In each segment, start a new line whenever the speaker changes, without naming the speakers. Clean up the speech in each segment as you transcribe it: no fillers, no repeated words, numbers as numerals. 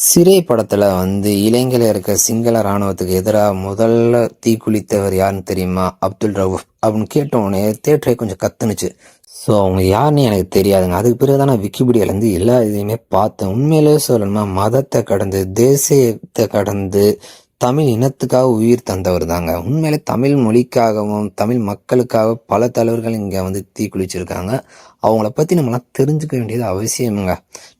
சிறை படத்துல இலங்கையில இருக்க சிங்கள ராணுவத்துக்கு எதிரா முதல்ல தீக்குளித்தவர் யாருன்னு தெரியுமா? அப்துல் ரவுஃப் அப்படின்னு கேட்ட உடனே தேட்டரே கொஞ்சம் கத்துனுச்சு. ஸோ அவங்க யாருன்னு எனக்கு தெரியாதுங்க. அதுக்கு பிறகுதான் நான் விக்கிபீடியால இருந்து எல்லா இதையுமே பார்த்தேன். உண்மையிலேயே சொல்லணுமா, மதத்தை கடந்து தேசியத்தை கடந்து தமிழ் இனத்துக்காக உயிர் தந்தவர் தாங்க. உண்மையிலே தமிழ் மொழிக்காகவும் தமிழ் மக்களுக்காக பல தலைவர்கள் இங்க தீக்குளிச்சிருக்காங்க. அவங்கள பத்தி நம்மளாம் தெரிஞ்சுக்க வேண்டியது அவசியமுங்க.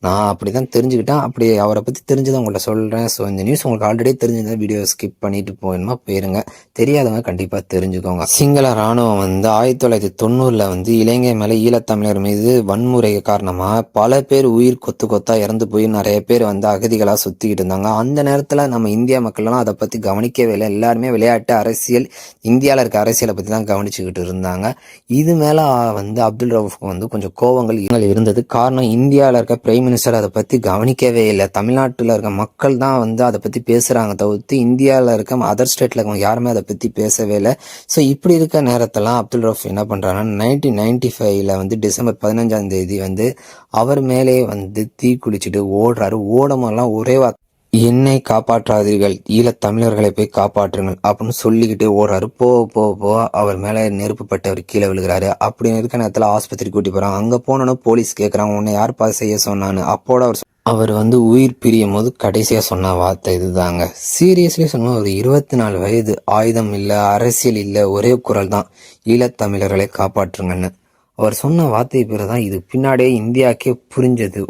நான் அப்படிதான் தெரிஞ்சுக்கிட்டேன். அப்படி அவரை பத்தி தெரிஞ்சதை உங்கள்ட்ட சொல்றேன். ஸோ இந்த நியூஸ் உங்களுக்கு ஆல்ரெடி தெரிஞ்சிருந்தா வீடியோ ஸ்கிப் பண்ணிட்டு போயிடுமா போயிருங்க. தெரியாதவங்க கண்டிப்பா தெரிஞ்சுக்கோங்க. சிங்கள ராணுவம் 1990ல இலங்கை மேல ஈழத்தமிழர் மீது வன்முறை காரணமா பல பேர் உயிர் கொத்து கொத்தா இறந்து போய் நிறைய பேர் அகதிகளா சுத்திக்கிட்டு இருந்தாங்க. அந்த நேரத்துல நம்ம இந்தியா மக்கள்லாம் அதை பத்தி கவனிக்கவே இல்லை. எல்லாருமே விளையாட்டு அரசியல், இந்தியாவில் இருக்க அரசியலை பத்தி தான் கவனிச்சுக்கிட்டு இருந்தாங்க. இது மேல அப்துல் ரவுஃப்க்கு கொஞ்சம் கோவங்கள் இருந்தது. காரணம், இந்தியாவில் இருக்க பிரைம் மினிஸ்டர் அதை பத்தி கவனிக்கவே இல்லை. தமிழ்நாட்டில் இருக்க மக்கள் தான் அதை பத்தி பேசுறாங்க தவிர்த்து இந்தியாவில் இருக்க அதர் ஸ்டேட்ல இருக்கவங்க யாருமே அதை பத்தி பேசவே இல்லை. ஸோ இப்படி இருக்க நேரத்தெல்லாம் அப்துல் ரவுஃப் என்ன பண்றாங்கன்னா 1995ல டிசம்பர் 15ஆம் தேதி அவர் மேலே தீ குளிச்சுட்டு ஓடுறாரு. ஓடமெல்லாம் ஒரே என்னை காப்பாற்றாதீர்கள், ஈழத் தமிழர்களை போய் காப்பாற்றுங்கள் அப்படின்னு சொல்லிக்கிட்டே ஓடுறாரு. போக அவர் மேல நெருப்பு பட்டு அவர் கீழே விழுகிறாரு. அப்படி இருக்க நேரத்துல ஆஸ்பத்திரி கூட்டி போறாங்க. அங்க போனோன்னு போலீஸ் கேட்கறாங்க, உன்னை யார் செய்ய சொன்னான்னு. அப்போட அவர் உயிர் பிரியும் போது கடைசியா சொன்ன வார்த்தை இதுதாங்க. சீரியஸ்லி சொன்னா, ஒரு 24 வயது, ஆயுதம் இல்ல, அரசியல் இல்ல, ஒரே குரல் தான், ஈழத்தமிழர்களை காப்பாற்றுங்கன்னு. அவர் சொன்ன வார்த்தை பிறகுதான் இது பின்னாடியே இந்தியாக்கே புரிஞ்சது.